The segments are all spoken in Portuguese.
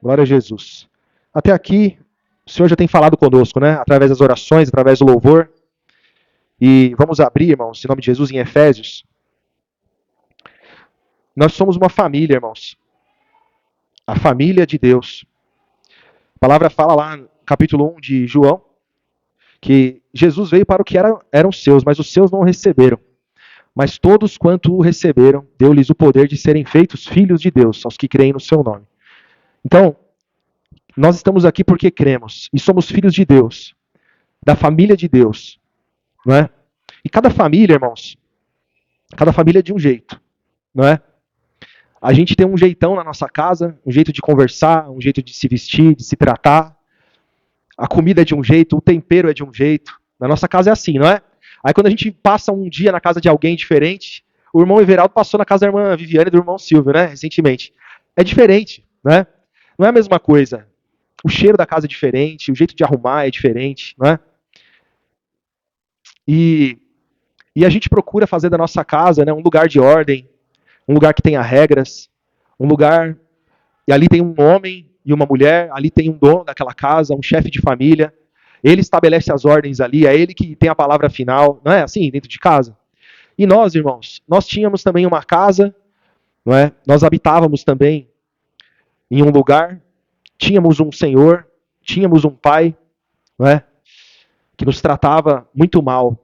Glória a Jesus. Até aqui, o Senhor já tem falado conosco, né? Através das orações, através do louvor. E vamos abrir, irmãos, em nome de Jesus, em Efésios. Nós somos uma família, irmãos. A família de Deus. A palavra fala lá no capítulo 1 de João, que Jesus veio para o que eram seus, mas os seus não o receberam. Mas todos quanto o receberam, deu-lhes o poder de serem feitos filhos de Deus, aos que creem no seu nome. Então, nós estamos aqui porque cremos, e somos filhos de Deus, da família de Deus, não é? E cada família, irmãos, cada família é de um jeito, não é? A gente tem um jeitão na nossa casa, um jeito de conversar, um jeito de se vestir, de se tratar. A comida é de um jeito, o tempero é de um jeito. Na nossa casa é assim, não é? Aí quando a gente passa um dia na casa de alguém diferente, o irmão Everaldo passou na casa da irmã Viviane e do irmão Silvio, né, recentemente. É diferente, né? Não é a mesma coisa. O cheiro da casa é diferente, o jeito de arrumar é diferente, não é? E a gente procura fazer da nossa casa, né, um lugar de ordem, um lugar que tenha regras, um lugar... E ali tem um homem e uma mulher, ali tem um dono daquela casa, um chefe de família. Ele estabelece as ordens ali, é ele que tem a palavra final, não é assim, dentro de casa? E nós, irmãos, nós tínhamos também uma casa, não é? Nós habitávamos também em um lugar, tínhamos um Senhor, tínhamos um Pai, não é? Que nos tratava muito mal.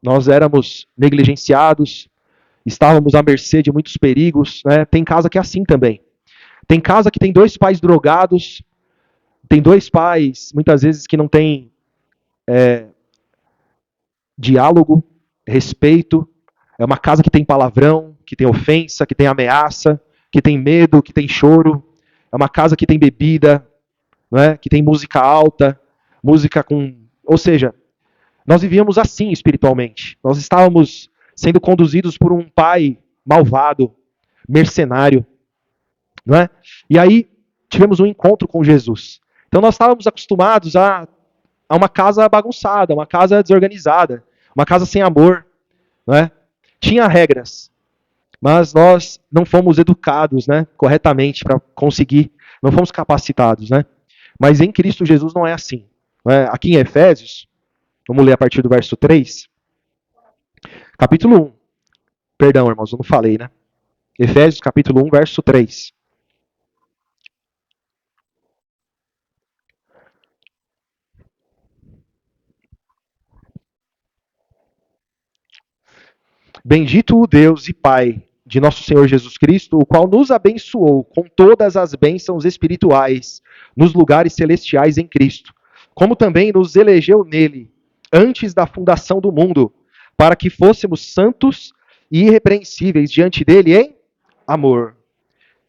Nós éramos negligenciados, estávamos à mercê de muitos perigos, né? Tem casa que é assim também. Tem casa que tem dois pais drogados, tem dois pais, muitas vezes, que não tem diálogo, respeito. É uma casa que tem palavrão, que tem ofensa, que tem ameaça, que tem medo, que tem choro. É uma casa que tem bebida, não é? Que tem música alta, música com... Ou seja, nós vivíamos assim espiritualmente. Nós estávamos sendo conduzidos por um pai malvado, mercenário, não é? E aí tivemos um encontro com Jesus. Então nós estávamos acostumados a uma casa bagunçada, uma casa desorganizada, uma casa sem amor, não é? Tinha regras, mas nós não fomos educados, né, corretamente para conseguir, não fomos capacitados, né? Mas em Cristo Jesus não é assim. Não é? Aqui em Efésios, vamos ler a partir do verso 3, capítulo 1. Perdão, irmãos, eu não falei, né? Efésios capítulo 1, verso 3. Bendito o Deus e Pai de nosso Senhor Jesus Cristo, o qual nos abençoou com todas as bênçãos espirituais nos lugares celestiais em Cristo, como também nos elegeu nele antes da fundação do mundo, para que fôssemos santos e irrepreensíveis diante dele em amor,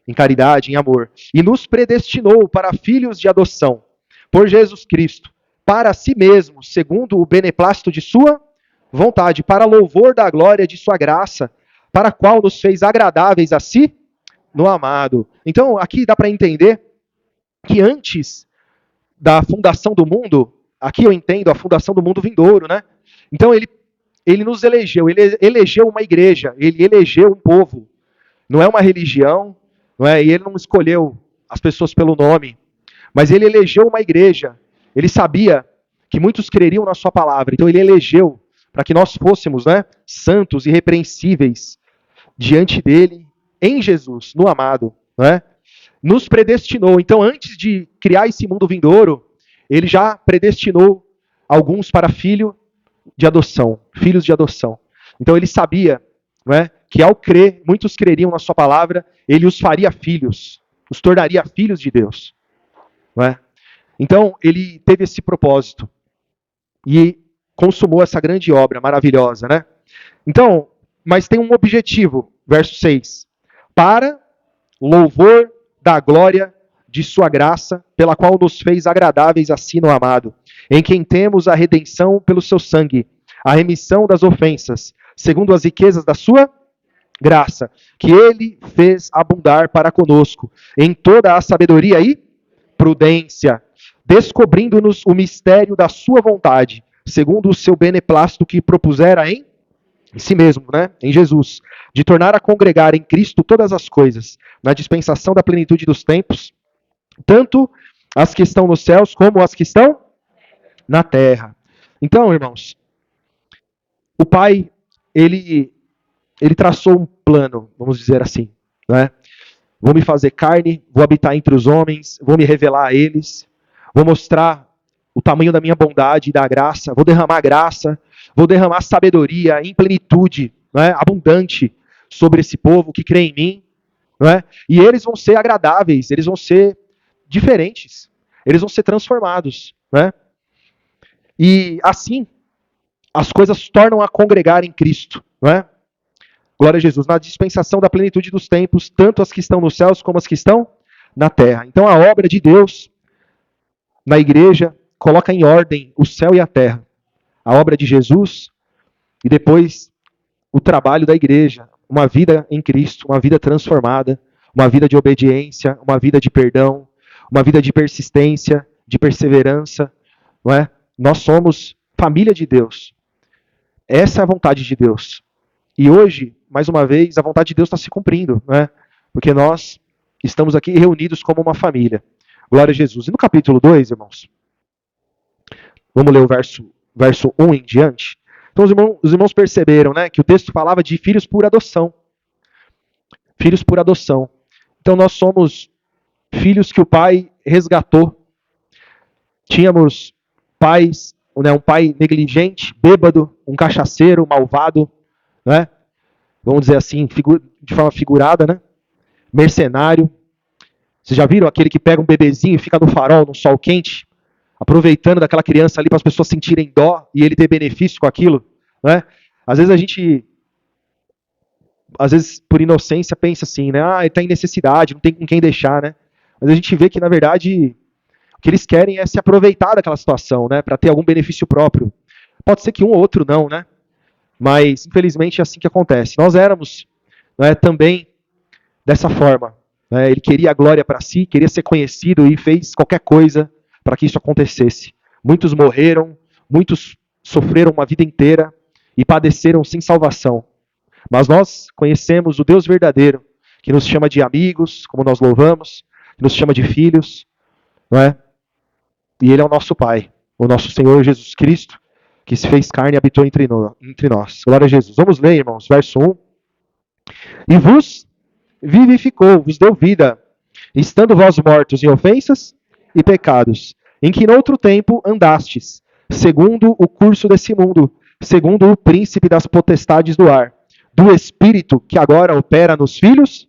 em caridade, em amor, e nos predestinou para filhos de adoção, por Jesus Cristo, para si mesmo, segundo o beneplácito de sua vontade, para louvor da glória de sua graça, para a qual nos fez agradáveis a si no amado. Então, aqui dá para entender que antes da fundação do mundo, aqui eu entendo a fundação do mundo vindouro, né? Então, ele nos elegeu, ele elegeu uma igreja, ele elegeu um povo. Não é uma religião, não é? E ele não escolheu as pessoas pelo nome, mas ele elegeu uma igreja. Ele sabia que muitos creriam na sua palavra, então ele elegeu para que nós fôssemos, né, santos e irrepreensíveis diante dele, em Jesus, no amado, né? Nos predestinou. Então, antes de criar esse mundo vindouro, ele já predestinou alguns para filhos de adoção. Então, ele sabia, não é, que ao crer, muitos creriam na sua palavra, ele os faria filhos, os tornaria filhos de Deus. Não é? Então, ele teve esse propósito. E consumou essa grande obra maravilhosa, né? Então, mas tem um objetivo, verso 6. Para louvor da glória de sua graça, pela qual nos fez agradáveis a si no amado, em quem temos a redenção pelo seu sangue, a remissão das ofensas, segundo as riquezas da sua graça, que ele fez abundar para conosco, em toda a sabedoria e prudência, descobrindo-nos o mistério da sua vontade, segundo o seu beneplácito que propusera em si mesmo, né? Em Jesus, de tornar a congregar em Cristo todas as coisas, na dispensação da plenitude dos tempos, tanto as que estão nos céus como as que estão na terra. Então, irmãos, o Pai, ele traçou um plano, vamos dizer assim, né? Vou me fazer carne, vou habitar entre os homens, vou me revelar a eles, vou mostrar o tamanho da minha bondade e da graça, vou derramar sabedoria em plenitude, né, abundante sobre esse povo que crê em mim, né, e eles vão ser agradáveis, eles vão ser diferentes, eles vão ser transformados, né, e assim as coisas tornam a congregar em Cristo, né. Glória a Jesus. Na dispensação da plenitude dos tempos, tanto as que estão nos céus como as que estão na terra. Então a obra de Deus na igreja coloca em ordem o céu e a terra. A obra de Jesus e depois o trabalho da igreja. Uma vida em Cristo, uma vida transformada, uma vida de obediência, uma vida de perdão, uma vida de persistência, de perseverança. Não é? Nós somos família de Deus. Essa é a vontade de Deus. E hoje, mais uma vez, a vontade de Deus está se cumprindo, né? Porque nós estamos aqui reunidos como uma família. Glória a Jesus. E no capítulo 2, irmãos, vamos ler o verso 1 em diante. Então os irmãos perceberam, né, que o texto falava de filhos por adoção. Filhos por adoção. Então nós somos filhos que o pai resgatou. Tínhamos pais, né, um pai negligente, bêbado, um cachaceiro, malvado, né? Vamos dizer assim, de forma figurada, né? Mercenário. Vocês já viram aquele que pega um bebezinho e fica no farol, no sol quente, aproveitando daquela criança ali para as pessoas sentirem dó e ele ter benefício com aquilo, né? Às vezes a gente, por inocência, pensa assim, né? Ah, ele está em necessidade, não tem com quem deixar, né? Mas a gente vê que, na verdade, o que eles querem é se aproveitar daquela situação, né? Para ter algum benefício próprio. Pode ser que um ou outro não, né? Mas, infelizmente, é assim que acontece. Nós éramos, né, também dessa forma. Né? Ele queria a glória para si, queria ser conhecido e fez qualquer coisa para que isso acontecesse. Muitos morreram, muitos sofreram uma vida inteira e padeceram sem salvação. Mas nós conhecemos o Deus verdadeiro, que nos chama de amigos, como nós louvamos, que nos chama de filhos, não é? E Ele é o nosso Pai, o nosso Senhor Jesus Cristo, que se fez carne e habitou entre nós. Glória a Jesus. Vamos ler, irmãos, verso 1. E vos vivificou, vos deu vida, estando vós mortos em ofensas e pecados, em que noutro tempo andastes, segundo o curso desse mundo, segundo o príncipe das potestades do ar, do espírito que agora opera nos filhos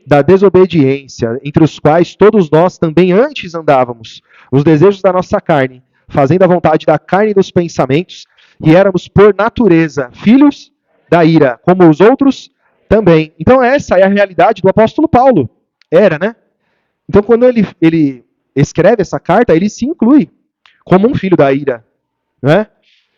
da desobediência, entre os quais todos nós também antes andávamos, nos desejos da nossa carne, fazendo a vontade da carne e dos pensamentos, e éramos por natureza filhos da ira, como os outros também. Então essa é a realidade do apóstolo Paulo. Era, né? Então quando ele escreve essa carta, ele se inclui como um filho da ira, né?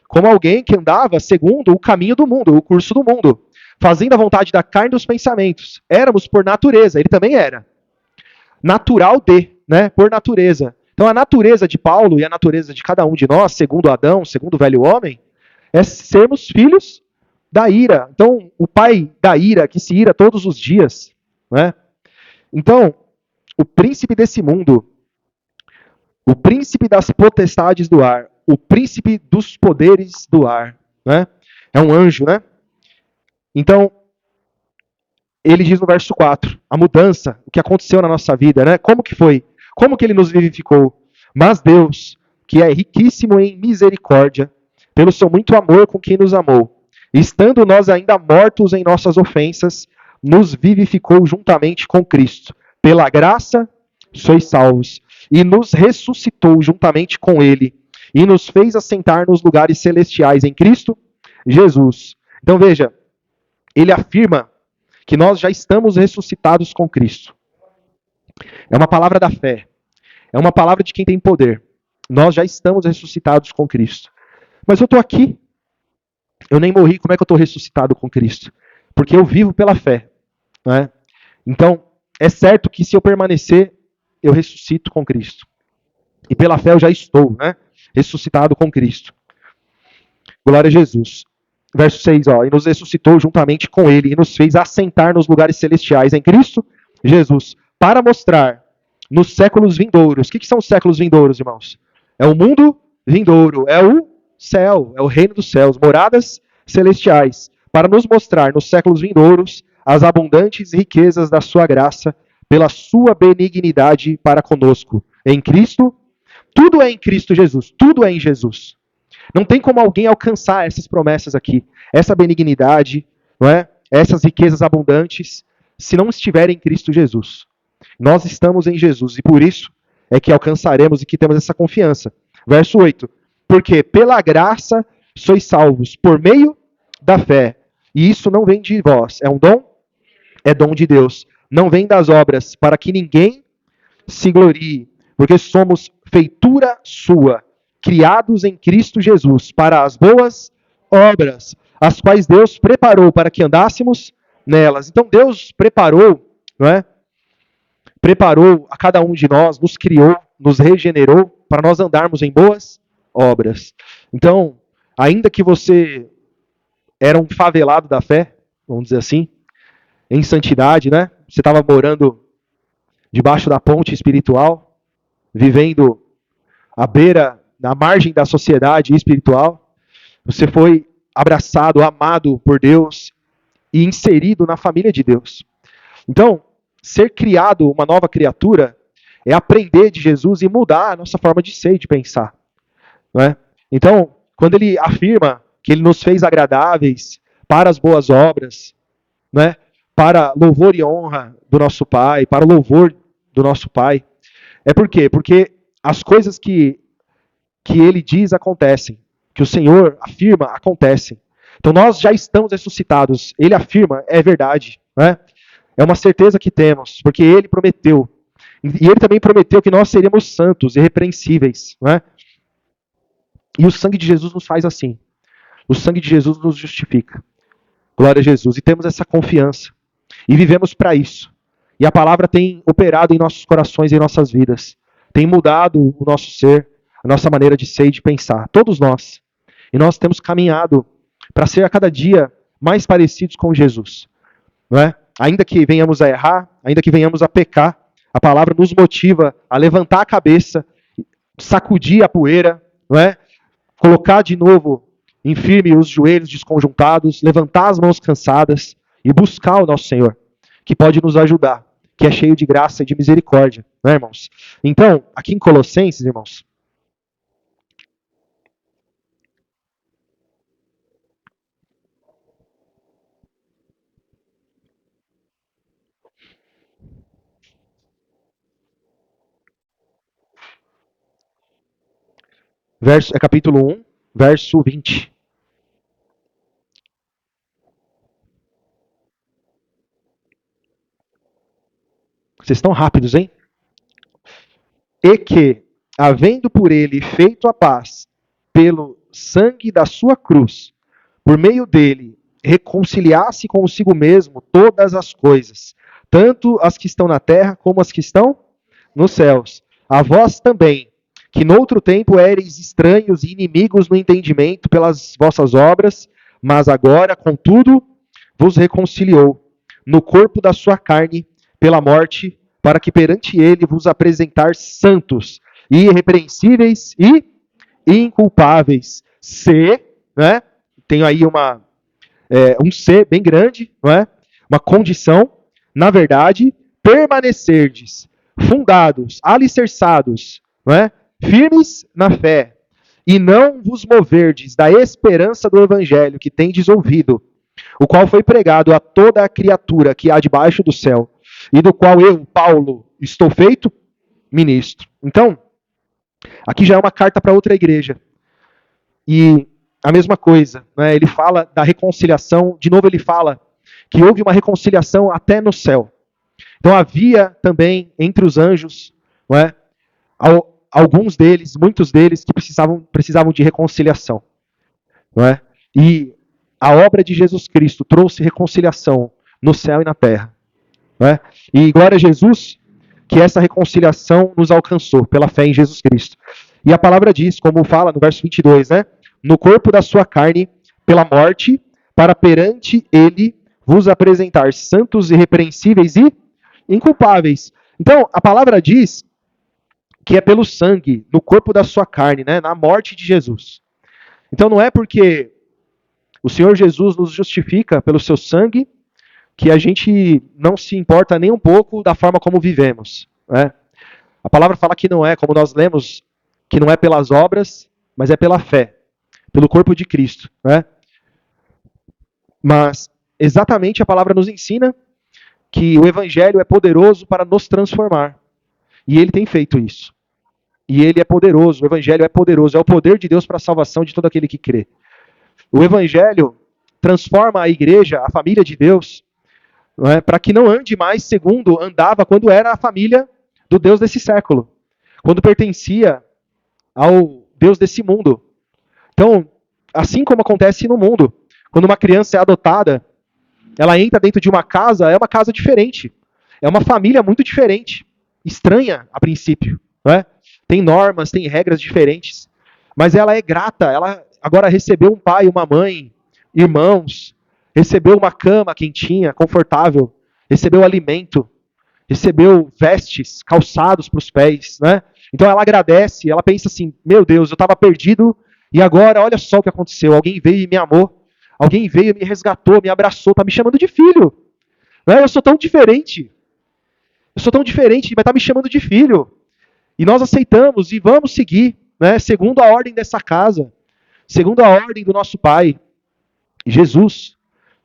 Como alguém que andava segundo o caminho do mundo, o curso do mundo, fazendo a vontade da carne e dos pensamentos. Éramos por natureza, ele também era. Natural de, né? Por natureza. Então a natureza de Paulo e a natureza de cada um de nós, segundo Adão, segundo o velho homem, é sermos filhos da ira. Então, o pai da ira, que se ira todos os dias, né? Então, o príncipe desse mundo, o príncipe das potestades do ar, o príncipe dos poderes do ar, né? É um anjo, né? Então, ele diz no verso 4, a mudança, o que aconteceu na nossa vida, né? Como que foi? Como que ele nos vivificou? Mas Deus, que é riquíssimo em misericórdia, pelo seu muito amor com quem nos amou, estando nós ainda mortos em nossas ofensas, nos vivificou juntamente com Cristo. Pela graça sois salvos. E nos ressuscitou juntamente com Ele. E nos fez assentar nos lugares celestiais em Cristo Jesus. Então veja, ele afirma que nós já estamos ressuscitados com Cristo. É uma palavra da fé. É uma palavra de quem tem poder. Nós já estamos ressuscitados com Cristo. Mas eu estou aqui. Eu nem morri, como é que eu estou ressuscitado com Cristo? Porque eu vivo pela fé. Né? Então, é certo que se eu permanecer, eu ressuscito com Cristo. E pela fé eu já estou, né? Ressuscitado com Cristo. Glória a Jesus. Verso 6, ó, e nos ressuscitou juntamente com Ele, e nos fez assentar nos lugares celestiais em Cristo Jesus, para mostrar nos séculos vindouros. O que são os séculos vindouros, irmãos? É o mundo vindouro, é o céu, é o reino dos céus, moradas celestiais, para nos mostrar nos séculos vindouros as abundantes riquezas da sua graça, pela sua benignidade para conosco. Em Cristo, tudo é em Cristo Jesus, tudo é em Jesus. Não tem como alguém alcançar essas promessas aqui, essa benignidade, não é? Essas riquezas abundantes, se não estiver em Cristo Jesus. Nós estamos em Jesus e por isso é que alcançaremos e que temos essa confiança. Verso 8. Porque pela graça sois salvos por meio da fé. E isso não vem de vós, é um dom? É dom de Deus. Não vem das obras, para que ninguém se glorie, porque somos feitura sua, criados em Cristo Jesus, para as boas obras, as quais Deus preparou para que andássemos nelas. Então Deus preparou, não é? Preparou a cada um de nós, nos criou, nos regenerou para nós andarmos em boas obras. Então, ainda que você era um favelado da fé, vamos dizer assim, em santidade, né? Você estava morando debaixo da ponte espiritual, vivendo à beira, na margem da sociedade espiritual. Você foi abraçado, amado por Deus e inserido na família de Deus. Então, ser criado uma nova criatura é aprender de Jesus e mudar a nossa forma de ser e de pensar. Não é? Então, quando ele afirma que ele nos fez agradáveis para as boas obras, né? Para louvor e honra do nosso Pai, para o louvor do nosso Pai. É por quê? Porque as coisas que ele diz acontecem, que o Senhor afirma acontecem. Então nós já estamos ressuscitados. Ele afirma, é verdade. Né? É uma certeza que temos, porque ele prometeu. E ele também prometeu que nós seríamos santos, irrepreensíveis. Né? E o sangue de Jesus nos faz assim. O sangue de Jesus nos justifica. Glória a Jesus. E temos essa confiança. E vivemos para isso. E a palavra tem operado em nossos corações e em nossas vidas. Tem mudado o nosso ser, a nossa maneira de ser e de pensar. Todos nós. E nós temos caminhado para ser a cada dia mais parecidos com Jesus. Não é? Ainda que venhamos a errar, ainda que venhamos a pecar, a palavra nos motiva a levantar a cabeça, sacudir a poeira, não é? Colocar de novo em firme os joelhos desconjuntados, levantar as mãos cansadas e buscar o nosso Senhor, que pode nos ajudar, que é cheio de graça e de misericórdia, não é, irmãos? Então, aqui em Colossenses, irmãos, capítulo 1, verso 20. Vocês estão rápidos, hein? E que, havendo por ele feito a paz, pelo sangue da sua cruz, por meio dele, reconciliasse consigo mesmo todas as coisas, tanto as que estão na terra como as que estão nos céus. A vós também, que noutro tempo éreis estranhos e inimigos no entendimento pelas vossas obras, mas agora, contudo, vos reconciliou no corpo da sua carne pela morte, para que perante ele vos apresentar santos, irrepreensíveis e inculpáveis. Se, né? Tenho aí um se bem grande, não é? Uma condição, na verdade, permanecerdes fundados, alicerçados, não é? Firmes na fé, e não vos moverdes da esperança do evangelho que tendes ouvido, o qual foi pregado a toda a criatura que há debaixo do céu, e do qual eu, Paulo, estou feito ministro. Então, aqui já é uma carta para outra igreja. E a mesma coisa, né? Ele fala da reconciliação, de novo ele fala que houve uma reconciliação até no céu. Então havia também entre os anjos, não é? Alguns deles, muitos deles que precisavam de reconciliação. Não é? E a obra de Jesus Cristo trouxe reconciliação no céu e na terra. Não é? E glória a Jesus que essa reconciliação nos alcançou pela fé em Jesus Cristo. E a palavra diz, como fala no verso 22, né? No corpo da sua carne, pela morte, para perante ele vos apresentar santos, irrepreensíveis e inculpáveis. Então, a palavra diz que é pelo sangue, no corpo da sua carne, né, na morte de Jesus. Então não é porque o Senhor Jesus nos justifica pelo seu sangue que a gente não se importa nem um pouco da forma como vivemos, né? A palavra fala que não é, como nós lemos, que não é pelas obras, mas é pela fé, pelo corpo de Cristo, né? Mas exatamente a palavra nos ensina que o evangelho é poderoso para nos transformar. E ele tem feito isso. E ele é poderoso, o evangelho é poderoso, é o poder de Deus para a salvação de todo aquele que crê. O evangelho transforma a igreja, a família de Deus, não é, para que não ande mais segundo andava quando era a família do Deus desse século, quando pertencia ao Deus desse mundo. Então, assim como acontece no mundo, quando uma criança é adotada, ela entra dentro de uma casa, é uma casa diferente, é uma família muito diferente, estranha a princípio, não é? Tem normas, tem regras diferentes, mas ela é grata, ela agora recebeu um pai, uma mãe, irmãos, recebeu uma cama quentinha, confortável, recebeu alimento, recebeu vestes, calçados para os pés, né? Então ela agradece, ela pensa assim: meu Deus, eu estava perdido e agora olha só o que aconteceu. Alguém veio e me amou, alguém veio e me resgatou, me abraçou, está me chamando de filho. Né? Eu sou tão diferente, mas está me chamando de filho. E nós aceitamos e vamos seguir, né? Segundo a ordem dessa casa, segundo a ordem do nosso Pai, Jesus,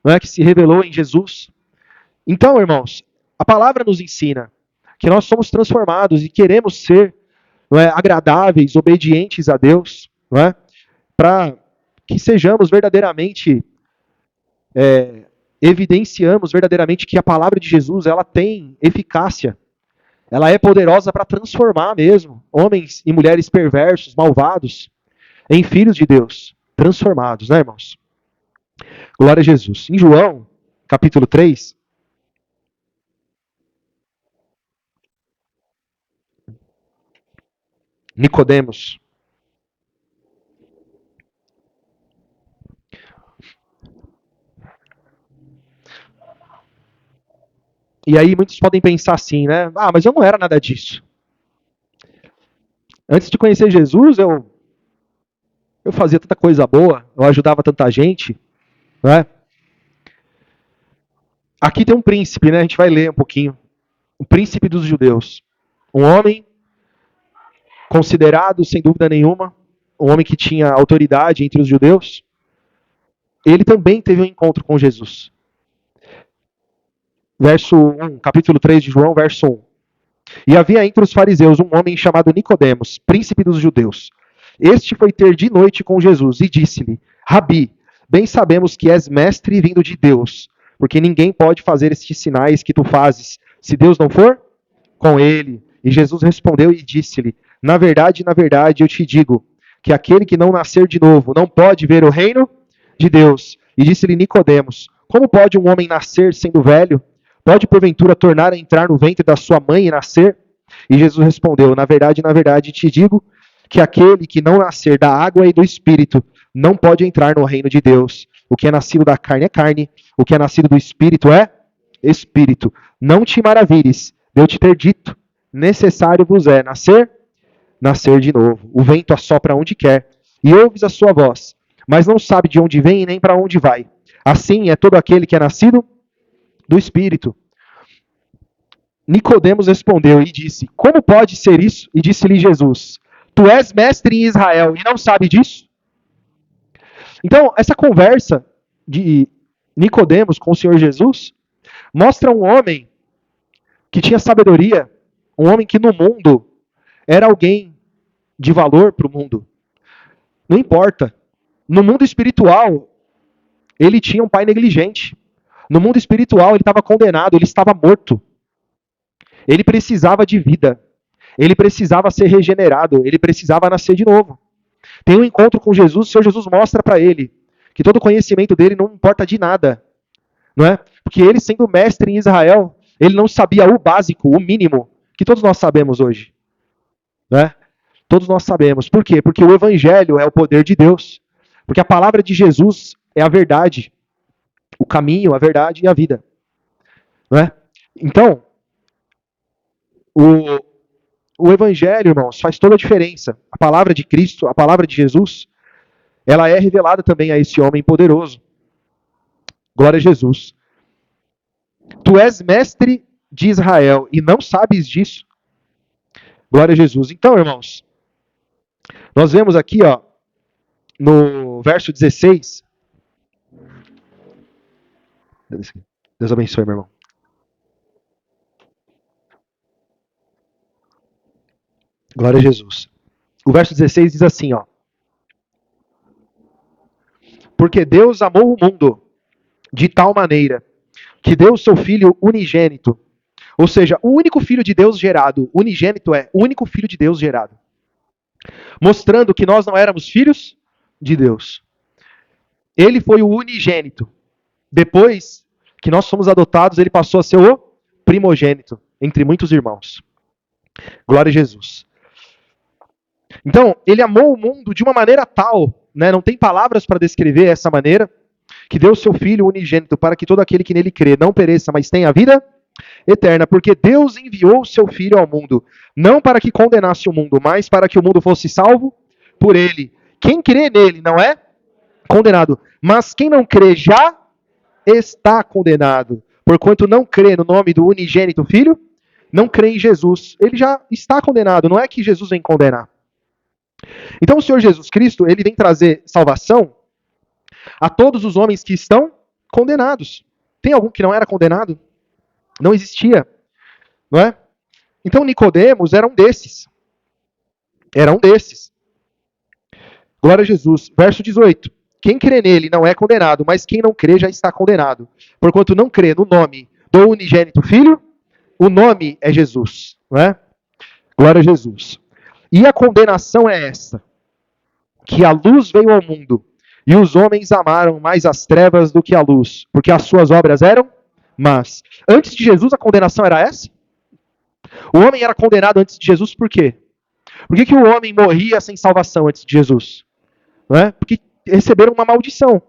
né? Que se revelou em Jesus. Então, irmãos, a palavra nos ensina que nós somos transformados e queremos ser, não é, agradáveis, obedientes a Deus, não é, para que sejamos verdadeiramente, evidenciamos verdadeiramente que a palavra de Jesus ela tem eficácia, ela é poderosa para transformar mesmo homens e mulheres perversos, malvados, em filhos de Deus, transformados, né, irmãos? Glória a Jesus. Em João, capítulo 3, Nicodemos. E aí muitos podem pensar assim, né? Ah, mas eu não era nada disso. Antes de conhecer Jesus, eu fazia tanta coisa boa, eu ajudava tanta gente, né? Aqui tem um príncipe, né? A gente vai ler um pouquinho. O príncipe dos judeus. Um homem considerado, sem dúvida nenhuma, um homem que tinha autoridade entre os judeus. Ele também teve um encontro com Jesus. Verso 1, capítulo 3 de João, verso 1. E havia entre os fariseus um homem chamado Nicodemos, príncipe dos judeus. Este foi ter de noite com Jesus e disse-lhe: Rabi, bem sabemos que és mestre vindo de Deus, porque ninguém pode fazer estes sinais que tu fazes, se Deus não for com ele. E Jesus respondeu e disse-lhe: na verdade, eu te digo que aquele que não nascer de novo não pode ver o reino de Deus. E disse-lhe Nicodemos: como pode um homem nascer sendo velho? Pode porventura tornar a entrar no ventre da sua mãe e nascer? E Jesus respondeu: na verdade, te digo que aquele que não nascer da água e do espírito não pode entrar no reino de Deus. O que é nascido da carne é carne, o que é nascido do espírito é espírito. Não te maravilhes de eu te ter dito: necessário vos é nascer de novo. O vento assopra onde quer, e ouves a sua voz, mas não sabe de onde vem e nem para onde vai. Assim é todo aquele que é nascido do Espírito. Nicodemos respondeu e disse: como pode ser isso? E disse-lhe Jesus: tu és mestre em Israel e não sabe disso? Então, essa conversa de Nicodemos com o Senhor Jesus mostra um homem que tinha sabedoria, um homem que no mundo era alguém de valor para o mundo. Não importa. No mundo espiritual, ele tinha um pai negligente. No mundo espiritual, ele estava condenado, ele estava morto. Ele precisava de vida. Ele precisava ser regenerado, ele precisava nascer de novo. Tem um encontro com Jesus, o Senhor Jesus mostra para ele que todo o conhecimento dele não importa de nada, não é? Porque ele, sendo mestre em Israel, ele não sabia o básico, o mínimo, que todos nós sabemos hoje, né? Todos nós sabemos. Por quê? Porque o evangelho é o poder de Deus. Porque a palavra de Jesus é a verdade, o caminho, a verdade e a vida, não é? Então, O, o Evangelho, irmãos, faz toda a diferença. A palavra de Cristo, a palavra de Jesus, ela é revelada também a esse homem poderoso. Glória a Jesus. Tu és mestre de Israel e não sabes disso? Glória a Jesus. Então, irmãos, nós vemos aqui, ó, no verso 16. Deus abençoe, meu irmão. Glória a Jesus. O verso 16 diz assim, ó. Porque Deus amou o mundo de tal maneira que deu o seu Filho unigênito. Ou seja, o único Filho de Deus gerado. Unigênito é o único Filho de Deus gerado. Mostrando que nós não éramos filhos de Deus. Ele foi o unigênito. Depois que nós fomos adotados, ele passou a ser o primogênito entre muitos irmãos. Glória a Jesus. Então, ele amou o mundo de uma maneira tal, né, não tem palavras para descrever essa maneira, que deu o seu Filho unigênito para que todo aquele que nele crê não pereça, mas tenha a vida eterna, porque Deus enviou o seu Filho ao mundo, não para que condenasse o mundo, mas para que o mundo fosse salvo por ele. Quem crê nele não é condenado, mas quem não crê já está condenado, porquanto não crê no nome do unigênito Filho, não crê em Jesus, ele já está condenado, não é que Jesus vem condenar. Então o Senhor Jesus Cristo, ele vem trazer salvação a todos os homens que estão condenados. Tem algum que não era condenado? Não existia, não é? Então Nicodemos era um desses. Era um desses. Glória a Jesus. Verso 18. Quem crê nele não é condenado, mas quem não crê já está condenado. Porquanto não crê no nome do unigênito Filho, o nome é Jesus, não é? Glória a Jesus. E a condenação é esta, que a luz veio ao mundo, e os homens amaram mais as trevas do que a luz, porque as suas obras eram más. Antes de Jesus, a condenação era essa? O homem era condenado antes de Jesus por quê? Por que o homem morria sem salvação antes de Jesus? Não é? Porque receberam uma maldição.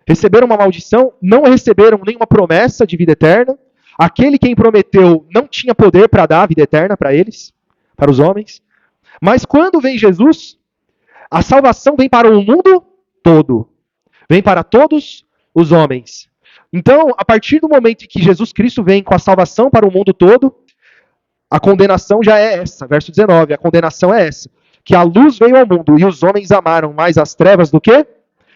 Receberam uma maldição, não receberam nenhuma promessa de vida eterna. Aquele quem prometeu não tinha poder para dar a vida eterna para eles, para os homens. Mas quando vem Jesus, a salvação vem para o mundo todo. Vem para todos os homens. Então, a partir do momento em que Jesus Cristo vem com a salvação para o mundo todo, a condenação já é essa. Verso 19, a condenação é essa. Que a luz veio ao mundo e os homens amaram mais as trevas do que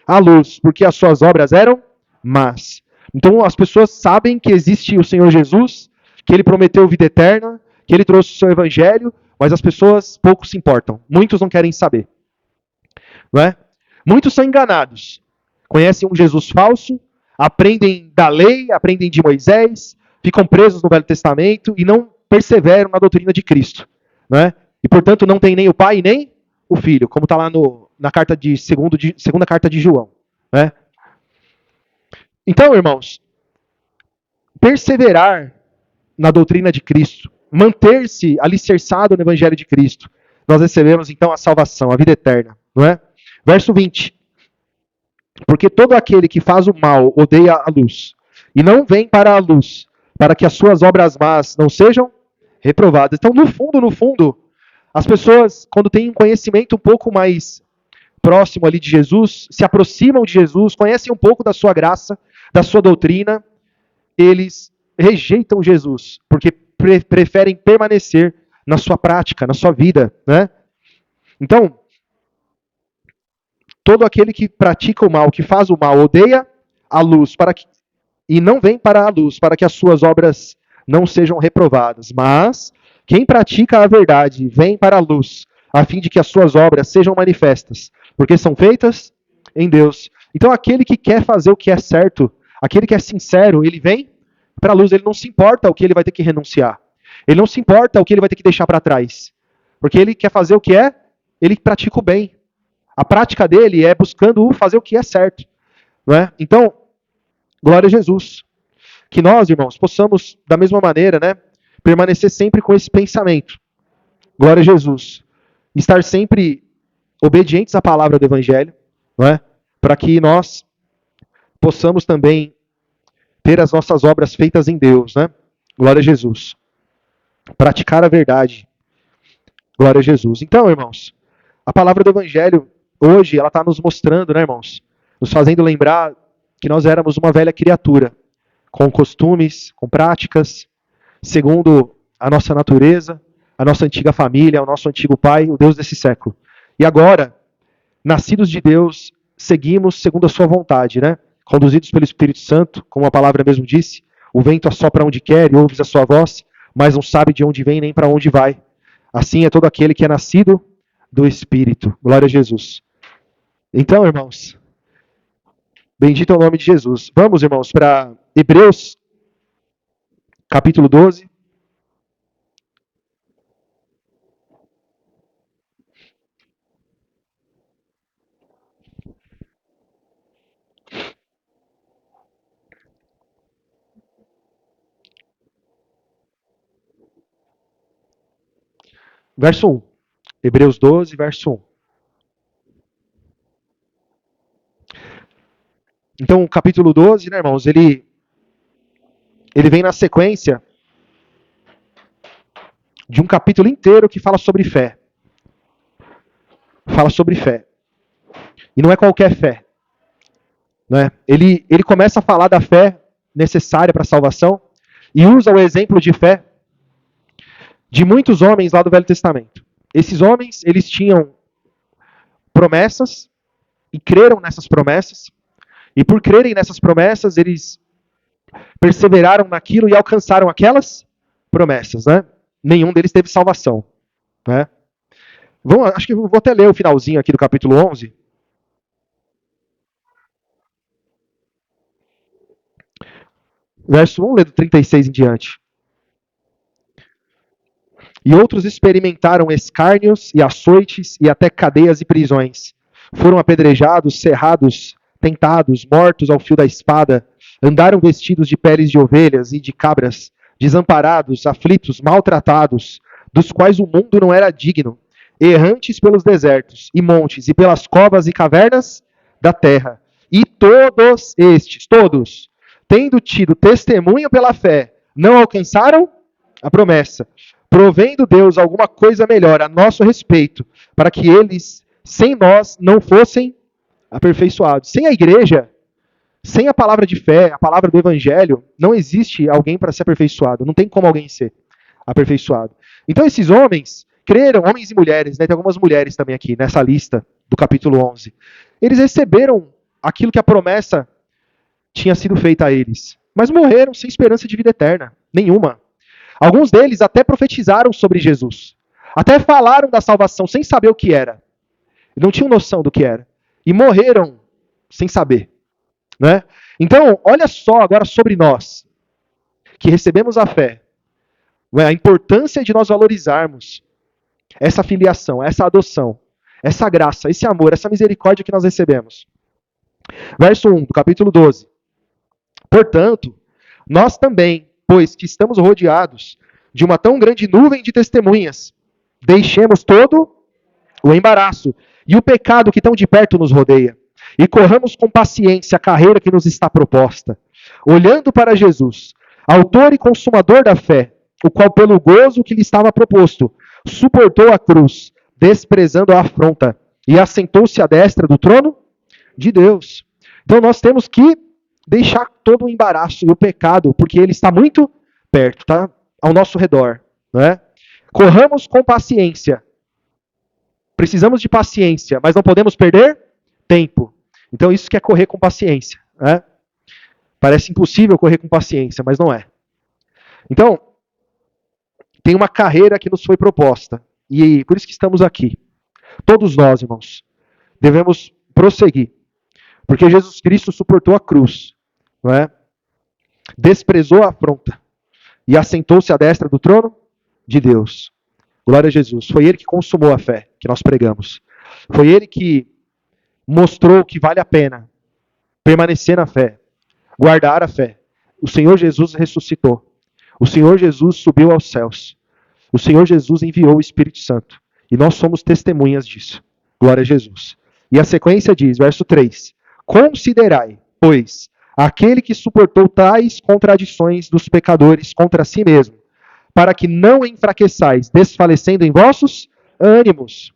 a luz, porque as suas obras eram más. Então, as pessoas sabem que existe o Senhor Jesus, que ele prometeu vida eterna, que ele trouxe o seu evangelho, mas as pessoas pouco se importam. Muitos não querem saber. Não é? Muitos são enganados. Conhecem um Jesus falso, aprendem da lei, aprendem de Moisés, ficam presos no Velho Testamento e não perseveram na doutrina de Cristo. Não é? E, portanto, não tem nem o Pai nem o Filho, como está lá na carta segunda carta de João. Não é? Então, irmãos, perseverar na doutrina de Cristo, manter-se alicerçado no Evangelho de Cristo, nós recebemos então a salvação, a vida eterna. Não é? Verso 20. Porque todo aquele que faz o mal odeia a luz, e não vem para a luz, para que as suas obras más não sejam reprovadas. Então, no fundo, as pessoas, quando têm um conhecimento um pouco mais próximo ali de Jesus, se aproximam de Jesus, conhecem um pouco da sua graça, da sua doutrina, eles rejeitam Jesus, porque preferem permanecer na sua prática, na sua vida, né? Então, todo aquele que pratica o mal, que faz o mal, odeia a luz e não vem para a luz, para que as suas obras não sejam reprovadas. Mas quem pratica a verdade vem para a luz, a fim de que as suas obras sejam manifestas, porque são feitas em Deus. Então aquele que quer fazer o que é certo, aquele que é sincero, ele vem para a luz, ele não se importa o que ele vai ter que renunciar. Ele não se importa o que ele vai ter que deixar para trás. Porque ele quer fazer o que é, ele pratica o bem. A prática dele é buscando fazer o que é certo. Não é? Então, glória a Jesus. Que nós, irmãos, possamos, da mesma maneira, né, permanecer sempre com esse pensamento. Glória a Jesus. Estar sempre obedientes à palavra do Evangelho, não é? Para que nós possamos também ter as nossas obras feitas em Deus. Né? Glória a Jesus. praticar a verdade. Glória a Jesus. Então, irmãos, a palavra do Evangelho, hoje, ela está nos mostrando, né, irmãos? Nos fazendo lembrar que nós éramos uma velha criatura, com costumes, com práticas, segundo a nossa natureza, a nossa antiga família, o nosso antigo pai, o Deus desse século. E agora, nascidos de Deus, seguimos segundo a sua vontade, né? Conduzidos pelo Espírito Santo, como a palavra mesmo disse, o vento assopra onde quer e ouves a sua voz, mas não sabe de onde vem nem para onde vai. Assim é todo aquele que é nascido do Espírito. Glória a Jesus. Então, irmãos, bendito é o nome de Jesus. Vamos, irmãos, para Hebreus, capítulo 12. Verso 1. Hebreus 12, verso 1. Então, o capítulo 12, né, irmãos, ele vem na sequência de um capítulo inteiro que fala sobre fé. Fala sobre fé. E não é qualquer fé. Né? Ele começa a falar da fé necessária para a salvação e usa o exemplo de fé de muitos homens lá do Velho Testamento. Esses homens, eles tinham promessas e creram nessas promessas. E por crerem nessas promessas, eles perseveraram naquilo e alcançaram aquelas promessas. Né? Nenhum deles teve salvação. Né? Acho que vou até ler o finalzinho aqui do capítulo 11. Verso 1, lê do 36 em diante. E outros experimentaram escárnios e açoites e até cadeias e prisões. Foram apedrejados, cerrados, tentados, mortos ao fio da espada. Andaram vestidos de peles de ovelhas e de cabras, desamparados, aflitos, maltratados, dos quais o mundo não era digno, errantes pelos desertos e montes e pelas covas e cavernas da terra. E todos estes, todos, tendo tido testemunho pela fé, não alcançaram a promessa, provendo Deus alguma coisa melhor a nosso respeito, para que eles, sem nós, não fossem aperfeiçoados. Sem a igreja, sem a palavra de fé, a palavra do evangelho, não existe alguém para ser aperfeiçoado. Não tem como alguém ser aperfeiçoado. Então esses homens creram, homens e mulheres, né? Tem algumas mulheres também aqui nessa lista do capítulo 11. Eles receberam aquilo que a promessa tinha sido feita a eles, mas morreram sem esperança de vida eterna, nenhuma. Alguns deles até profetizaram sobre Jesus. Até falaram da salvação sem saber o que era. Não tinham noção do que era. E morreram sem saber. Né? Então, olha só agora sobre nós, que recebemos a fé. A importância de nós valorizarmos essa filiação, essa adoção, essa graça, esse amor, essa misericórdia que nós recebemos. Verso 1 do capítulo 12. Portanto, nós também, pois que estamos rodeados de uma tão grande nuvem de testemunhas, deixemos todo o embaraço e o pecado que tão de perto nos rodeia, e corramos com paciência a carreira que nos está proposta, olhando para Jesus, autor e consumador da fé, o qual pelo gozo que lhe estava proposto, suportou a cruz, desprezando a afronta, e assentou-se à destra do trono de Deus. Então nós temos que deixar todo o embaraço e o pecado, porque ele está muito perto, está ao nosso redor. Né? Corramos com paciência. Precisamos de paciência, mas não podemos perder tempo. Então isso que é correr com paciência. Né? Parece impossível correr com paciência, mas não é. Então, tem uma carreira que nos foi proposta. E por isso que estamos aqui. Todos nós, irmãos, devemos prosseguir. Porque Jesus Cristo suportou a cruz. Não é? Desprezou a afronta. E assentou-se à destra do trono de Deus. Glória a Jesus. Foi Ele que consumou a fé que nós pregamos. Foi Ele que mostrou que vale a pena permanecer na fé, guardar a fé. O Senhor Jesus ressuscitou. O Senhor Jesus subiu aos céus. O Senhor Jesus enviou o Espírito Santo. E nós somos testemunhas disso. Glória a Jesus. E a sequência diz, verso 3: Considerai, pois, aquele que suportou tais contradições dos pecadores contra si mesmo, para que não enfraqueçais, desfalecendo em vossos ânimos.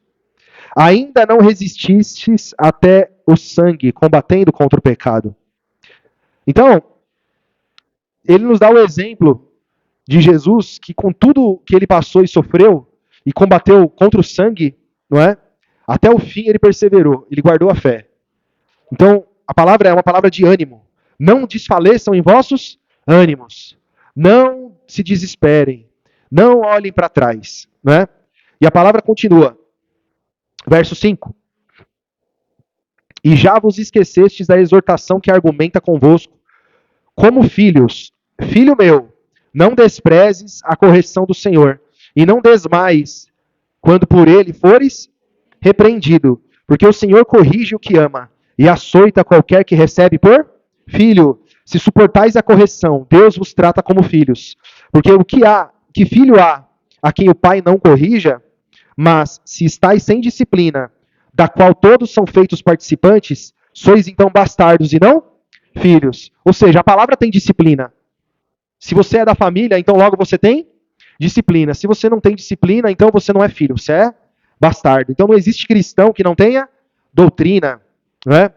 Ainda não resististes até o sangue, combatendo contra o pecado. Então, ele nos dá o exemplo de Jesus, que com tudo que ele passou e sofreu, e combateu contra o sangue, não é? Até o fim ele perseverou, ele guardou a fé. Então, a palavra é uma palavra de ânimo. Não desfaleçam em vossos ânimos. Não se desesperem. Não olhem para trás, não é? E a palavra continua. Verso 5. E já vos esquecestes da exortação que argumenta convosco, como filhos. Filho meu, não desprezes a correção do Senhor, e não desmais quando por ele fores repreendido, porque o Senhor corrige o que ama, e açoita qualquer que recebe por filho. Se suportais a correção, Deus vos trata como filhos. Porque que filho há a quem o pai não corrija? Mas se estáis sem disciplina, da qual todos são feitos participantes, sois então bastardos e não filhos. Ou seja, a palavra tem disciplina. Se você é da família, então logo você tem disciplina. Se você não tem disciplina, então você não é filho, você é bastardo. Então não existe cristão que não tenha doutrina, não é?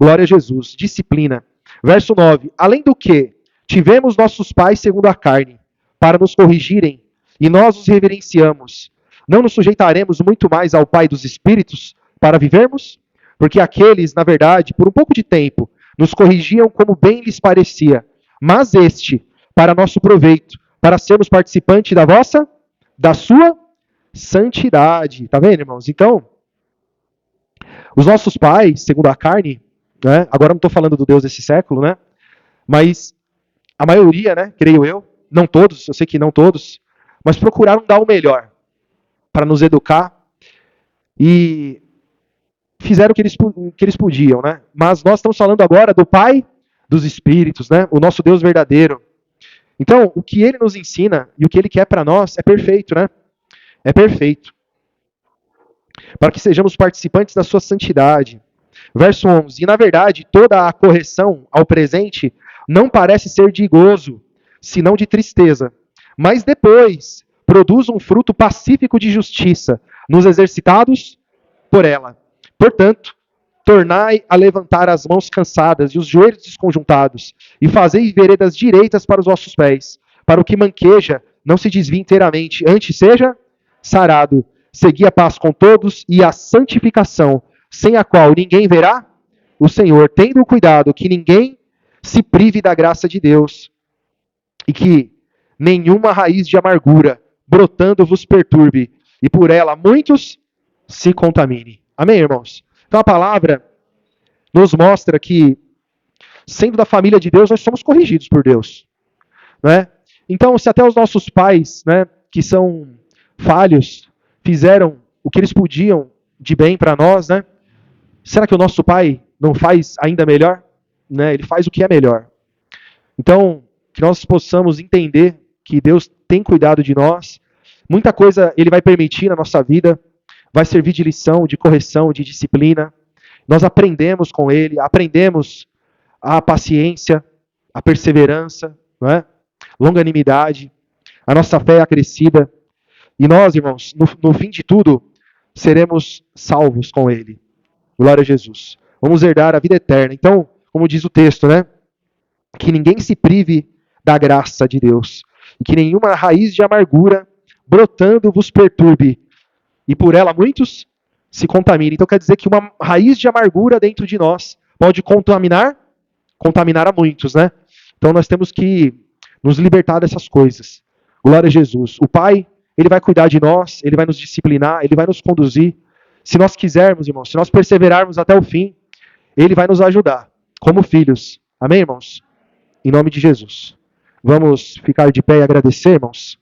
Glória a Jesus. Disciplina. Verso 9. Além do que, tivemos nossos pais segundo a carne, para nos corrigirem, e nós os reverenciamos. Não nos sujeitaremos muito mais ao Pai dos Espíritos para vivermos? Porque aqueles, na verdade, por um pouco de tempo, nos corrigiam como bem lhes parecia, mas este, para nosso proveito, para sermos participantes da sua santidade. Tá vendo, irmãos? Então, os nossos pais, segundo a carne, né? Agora não estou falando do Deus desse século, né? Mas a maioria, né? Creio eu, não todos, eu sei que não todos, mas procuraram dar o melhor para nos educar e fizeram o que eles podiam, né? Mas nós estamos falando agora do Pai dos Espíritos, né? O nosso Deus verdadeiro. Então, o que ele nos ensina e o que ele quer para nós é perfeito, né? É perfeito. Para que sejamos participantes da sua santidade. Verso 11. E na verdade, toda a correção ao presente não parece ser de gozo, senão de tristeza. Mas depois produz um fruto pacífico de justiça, nos exercitados por ela. Portanto, tornai a levantar as mãos cansadas e os joelhos desconjuntados, e fazei veredas direitas para os vossos pés, para o que manqueja não se desvie inteiramente, antes seja sarado. Segui a paz com todos e a santificação, sem a qual ninguém verá o Senhor, tendo cuidado que ninguém se prive da graça de Deus, e que nenhuma raiz de amargura brotando vos perturbe, e por ela muitos se contaminem. Amém, irmãos? Então a palavra nos mostra que, sendo da família de Deus, nós somos corrigidos por Deus. Né? Então, se até os nossos pais, né, que são falhos, fizeram o que eles podiam de bem para nós, né? Será que o nosso pai não faz ainda melhor? Né? Ele faz o que é melhor. Então, que nós possamos entender que Deus tem cuidado de nós. Muita coisa Ele vai permitir na nossa vida, vai servir de lição, de correção, de disciplina. Nós aprendemos com Ele, aprendemos a paciência, a perseverança, não é? Longanimidade, a nossa fé é acrescida. E nós, irmãos, no fim de tudo, seremos salvos com Ele. Glória a Jesus. Vamos herdar a vida eterna. Então, como diz o texto, né? Que ninguém se prive da graça de Deus. E que nenhuma raiz de amargura brotando vos perturbe. E por ela muitos se contaminem. Então quer dizer que uma raiz de amargura dentro de nós pode contaminar a muitos, né? Então nós temos que nos libertar dessas coisas. Glória a Jesus. O Pai, Ele vai cuidar de nós, Ele vai nos disciplinar, Ele vai nos conduzir. Se nós quisermos, irmãos, se nós perseverarmos até o fim, Ele vai nos ajudar, como filhos. Amém, irmãos? Em nome de Jesus. Vamos ficar de pé e agradecer, irmãos?